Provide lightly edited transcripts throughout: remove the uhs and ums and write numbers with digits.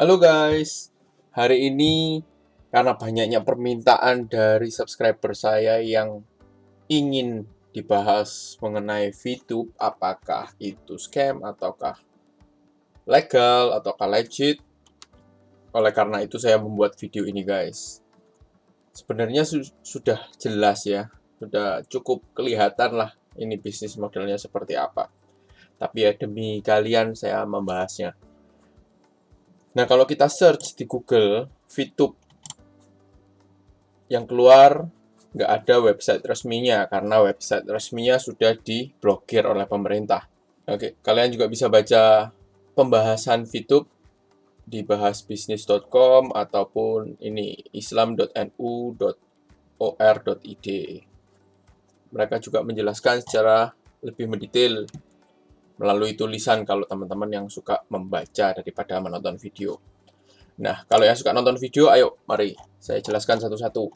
Halo guys, hari ini karena banyaknya permintaan dari subscriber saya yang ingin dibahas mengenai VTube, apakah itu scam ataukah legal ataukah legit. Oleh karena itu saya membuat video ini guys. Sebenarnya sudah jelas ya, sudah cukup kelihatan lah ini bisnis modelnya seperti apa. Tapi ya demi kalian saya membahasnya. Nah, kalau kita search di Google, VTube yang keluar nggak ada website resminya, karena website resminya sudah diblokir oleh pemerintah. Oke, kalian juga bisa baca pembahasan VTube di bahasbisnis.com ataupun ini islam.nu.or.id. Mereka juga menjelaskan secara lebih mendetail melalui tulisan kalau teman-teman yang suka membaca daripada menonton video. Nah, kalau yang suka nonton video, ayo mari saya jelaskan satu-satu.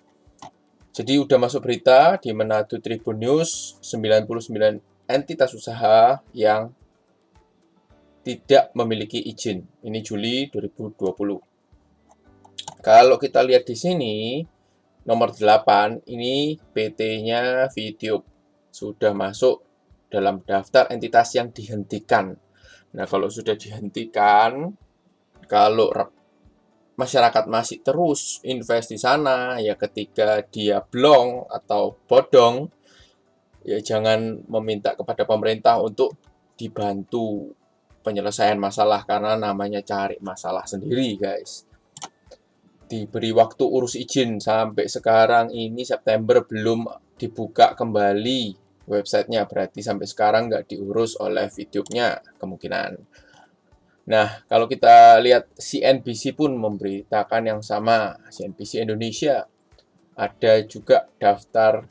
Jadi udah masuk berita di Manado Tribun News, 99 entitas usaha yang tidak memiliki izin. Ini Juli 2020. Kalau kita lihat di sini, nomor 8, ini PT-nya VTube. Sudah masuk dalam daftar entitas yang dihentikan. Nah, kalau sudah dihentikan, kalau masyarakat masih terus invest di sana, ya ketika dia blong atau bodong, ya jangan meminta kepada pemerintah untuk dibantu penyelesaian masalah, karena namanya cari masalah sendiri, guys. Diberi waktu urus izin sampai sekarang ini September belum dibuka kembali websitenya, berarti sampai sekarang nggak diurus oleh VTube-nya kemungkinan. Nah, kalau kita lihat CNBC pun memberitakan yang sama. CNBC Indonesia ada juga daftar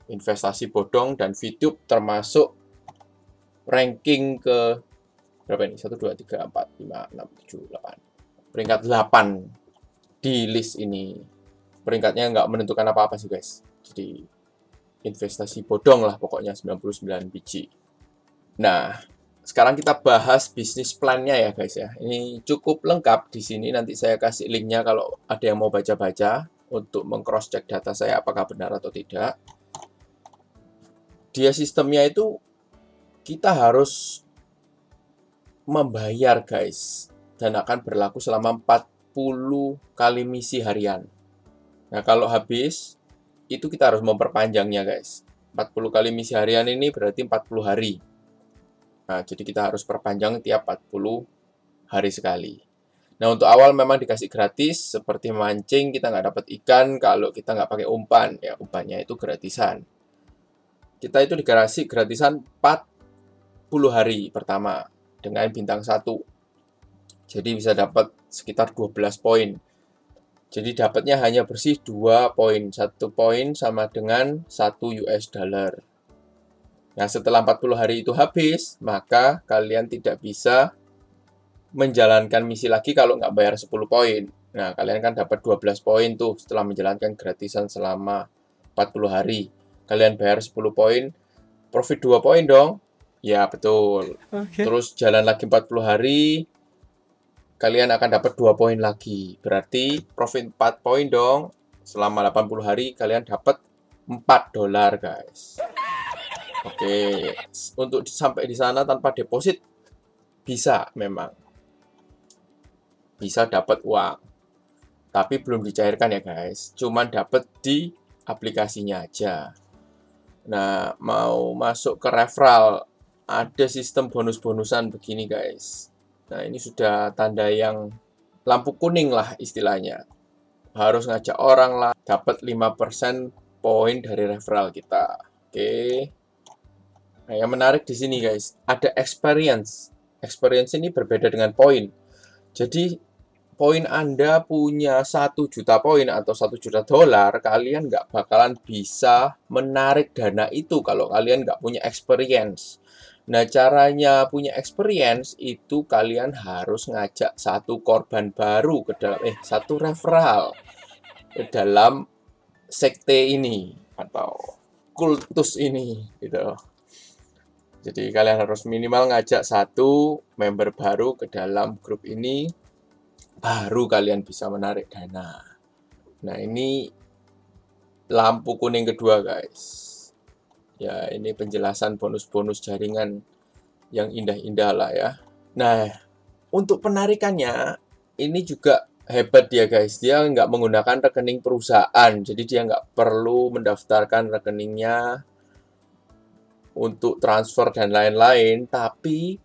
investasi bodong dan VTube termasuk ranking ke berapa ini? 1, 2, 3, 4, 5, 6, 7, 8. Peringkat 8 di list ini. Peringkatnya nggak menentukan apa-apa sih guys. Jadi investasi bodong lah pokoknya 99 biji. Nah, sekarang kita bahas bisnis plan-nya ya guys ya. Ini cukup lengkap di sini. Nanti saya kasih link-nya kalau ada yang mau baca-baca untuk meng-cross-check data saya apakah benar atau tidak. Dia sistemnya itu kita harus membayar guys. Dan akan berlaku selama 40 kali misi harian. Nah, kalau habis itu kita harus memperpanjangnya guys. 40 kali misi harian ini berarti 40 hari. Nah, jadi kita harus perpanjang tiap 40 hari sekali. Nah, untuk awal memang dikasih gratis, seperti mancing, kita nggak dapat ikan kalau kita nggak pakai umpan. Ya, umpannya itu gratisan. Kita itu dikasih gratisan 40 hari pertama dengan bintang 1. Jadi bisa dapat sekitar 12 poin. Jadi dapatnya hanya bersih 2 poin. 1 poin sama dengan 1 US dollar. Nah, setelah 40 hari itu habis, maka kalian tidak bisa menjalankan misi lagi kalau nggak bayar 10 poin. Nah, kalian kan dapat 12 poin tuh setelah menjalankan gratisan selama 40 hari. Kalian bayar 10 poin, profit 2 poin dong. Ya, betul. Terus jalan lagi 40 hari, kalian akan dapat 2 poin lagi. Berarti profit 4 poin dong. Selama 80 hari, kalian dapat 4 dolar, guys. Oke, untuk sampai di sana tanpa deposit bisa memang. Bisa dapat uang. Tapi belum dicairkan ya guys. Cuman dapat di aplikasinya aja. Nah, mau masuk ke referral, ada sistem bonus-bonusan begini guys. Nah, ini sudah tanda yang lampu kuning lah istilahnya. Harus ngajak orang lah, dapat 5% poin dari referral kita. Oke. Nah, yang menarik di sini guys, ada experience. Experience ini berbeda dengan poin. Jadi, poin Anda punya 1 juta poin atau 1 juta dolar, kalian nggak bakalan bisa menarik dana itu kalau kalian nggak punya experience. Nah, caranya punya experience itu kalian harus ngajak satu korban baru ke dalam, satu referral ke dalam sekte ini atau kultus ini gitu. Jadi kalian harus minimal ngajak satu member baru ke dalam grup ini baru kalian bisa menarik dana. Nah, ini lampu kuning kedua, guys. Ya, ini penjelasan bonus-bonus jaringan yang indah-indah lah ya. Nah, untuk penarikannya, ini juga hebat dia, guys. Dia nggak menggunakan rekening perusahaan. Jadi, dia nggak perlu mendaftarkan rekeningnya untuk transfer dan lain-lain. Tapi,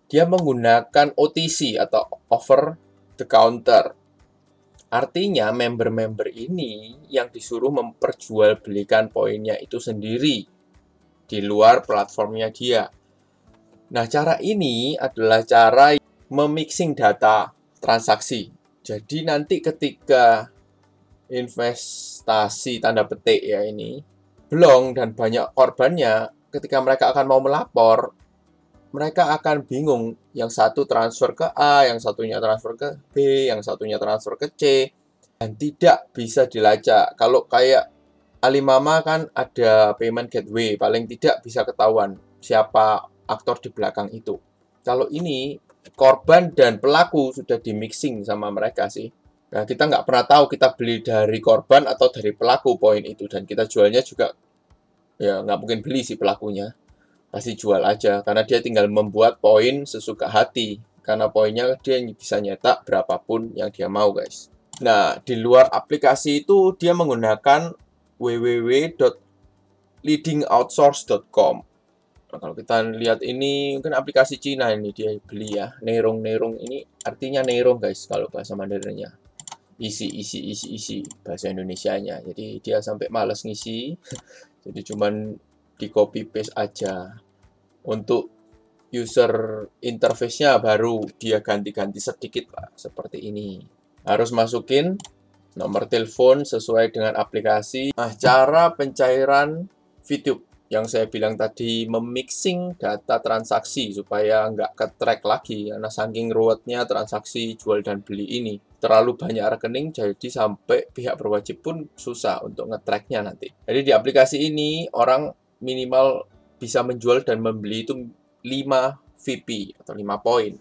dia menggunakan OTC atau over the counter. Artinya member-member ini yang disuruh memperjualbelikan poinnya itu sendiri di luar platformnya dia. Nah, cara ini adalah cara memixing data transaksi. Jadi nanti ketika investasi tanda petik ya ini blong dan banyak korbannya, ketika mereka akan mau melapor, mereka akan bingung, yang satu transfer ke A, yang satunya transfer ke B, yang satunya transfer ke C, dan tidak bisa dilacak. Kalau kayak Alimama kan ada payment gateway, paling tidak bisa ketahuan siapa aktor di belakang itu. Kalau ini, korban dan pelaku sudah di-mixing sama mereka sih. Nah, kita nggak pernah tahu kita beli dari korban atau dari pelaku poin itu, dan kita jualnya juga, ya nggak mungkin beli si pelakunya. Pasti jual aja, karena dia tinggal membuat poin sesuka hati. Karena poinnya dia bisa nyetak berapapun yang dia mau, guys. Nah, di luar aplikasi itu dia menggunakan www.leadingoutsource.com. Nah, kalau kita lihat ini, mungkin aplikasi Cina ini dia beli ya. Nerong ini artinya nerong, guys, kalau bahasa Mandarinnya. Isi bahasa Indonesianya. Jadi dia sampai males ngisi. Jadi cuman di copy paste aja. Untuk user interface-nya baru dia ganti-ganti sedikit lah, seperti ini. Harus masukin nomor telepon sesuai dengan aplikasi. Nah, cara pencairan VTube yang saya bilang tadi, memixing data transaksi supaya nggak ke-track lagi, karena saking ruwetnya transaksi jual dan beli ini. Terlalu banyak rekening, jadi sampai pihak berwajib pun susah untuk nge-tracknya nanti. Jadi di aplikasi ini, orang minimal bisa menjual dan membeli itu 5 VP atau 5 poin,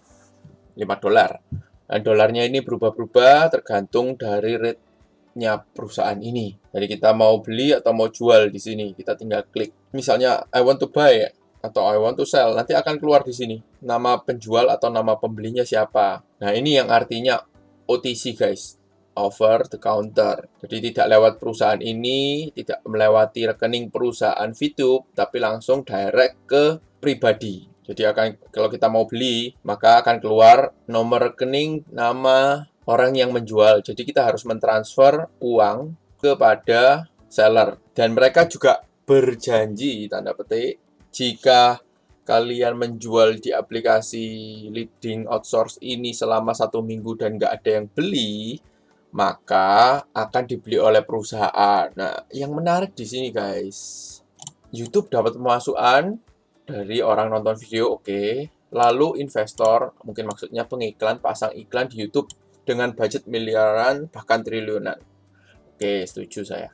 5 dolar. Nah, dolarnya ini berubah-ubah tergantung dari rate-nya perusahaan ini. Jadi kita mau beli atau mau jual di sini, kita tinggal klik. Misalnya I want to buy atau I want to sell, nanti akan keluar di sini nama penjual atau nama pembelinya siapa. Nah, ini yang artinya OTC, guys. Over the counter. Jadi tidak lewat perusahaan ini, tidak melewati rekening perusahaan VTube, tapi langsung direct ke pribadi. Jadi kalau kita mau beli, maka akan keluar nomor rekening, nama orang yang menjual. Jadi kita harus mentransfer uang kepada seller. Dan mereka juga berjanji, tanda petik, jika kalian menjual di aplikasi Leading Outsource ini selama 1 minggu dan nggak ada yang beli, maka akan dibeli oleh perusahaan. Nah, yang menarik di sini, guys, YouTube dapat pemasukan dari orang nonton video, oke. Lalu investor, mungkin maksudnya pengiklan, pasang iklan di YouTube dengan budget miliaran, bahkan triliunan. Oke, setuju saya.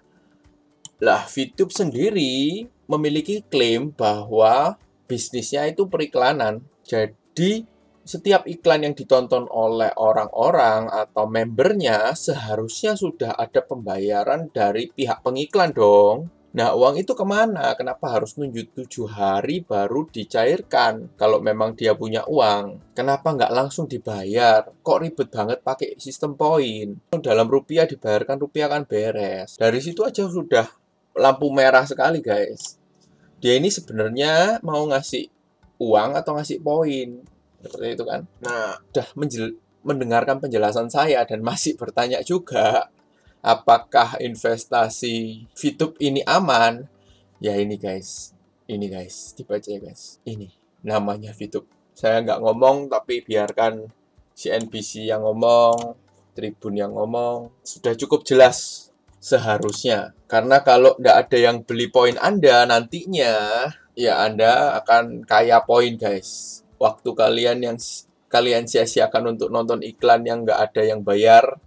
Lah, VTube sendiri memiliki klaim bahwa bisnisnya itu periklanan. Jadi, setiap iklan yang ditonton oleh orang-orang atau membernya seharusnya sudah ada pembayaran dari pihak pengiklan dong. Nah, uang itu kemana? Kenapa harus nunggu 7 hari baru dicairkan? Kalau memang dia punya uang, kenapa nggak langsung dibayar? Kok ribet banget pakai sistem poin? Dalam rupiah dibayarkan rupiah kan beres. Dari situ aja sudah lampu merah sekali, guys. Dia ini sebenarnya mau ngasih uang atau ngasih poin. Seperti itu kan. Nah, udah mendengarkan penjelasan saya dan masih bertanya juga, apakah investasi VTube ini aman? Ya ini guys, dibaca ya guys. Ini namanya VTube. Saya nggak ngomong, tapi biarkan CNBC yang ngomong, Tribun yang ngomong. Sudah cukup jelas seharusnya. Karena kalau nggak ada yang beli poin Anda, nantinya ya Anda akan kaya poin, guys. Waktu kalian yang kalian sia-siakan untuk nonton iklan yang nggak ada yang bayar,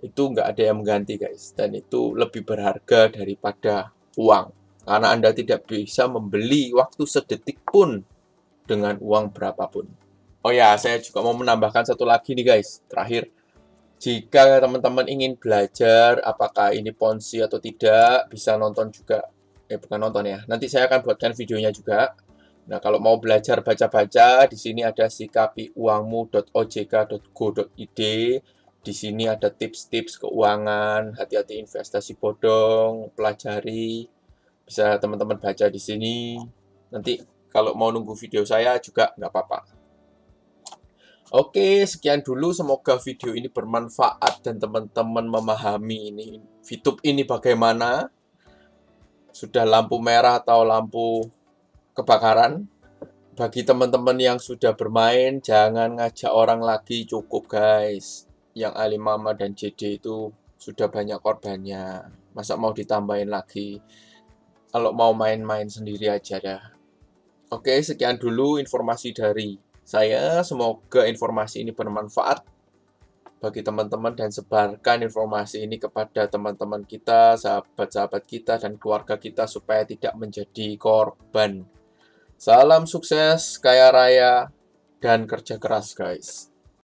itu nggak ada yang mengganti, guys. Dan itu lebih berharga daripada uang. Karena Anda tidak bisa membeli waktu sedetik pun dengan uang berapapun. Oh ya, saya juga mau menambahkan satu lagi nih, guys. Terakhir, Jika teman-teman ingin belajar apakah ini Ponzi atau tidak, bisa nonton juga. Bukan nonton ya. Nanti saya akan buatkan videonya juga. Nah, kalau mau belajar baca-baca, di sini ada sikapiuangmu.ojk.go.id. Di sini ada tips-tips keuangan, hati-hati investasi bodong, pelajari. Bisa teman-teman baca di sini. Nanti kalau mau nunggu video saya juga nggak apa-apa. Oke, sekian dulu. Semoga video ini bermanfaat dan teman-teman memahami ini VTube ini bagaimana. Sudah lampu merah atau lampu kebakaran. Bagi teman-teman yang sudah bermain, jangan ngajak orang lagi, cukup guys. Yang Ali Mama dan JD itu sudah banyak korbannya. Masa mau ditambahin lagi? Kalau mau main-main sendiri aja dah. Oke, sekian dulu informasi dari saya. Semoga informasi ini bermanfaat bagi teman-teman dan sebarkan informasi ini kepada teman-teman kita, sahabat-sahabat kita, dan keluarga kita supaya tidak menjadi korban. Salam sukses, kaya raya, dan kerja keras guys.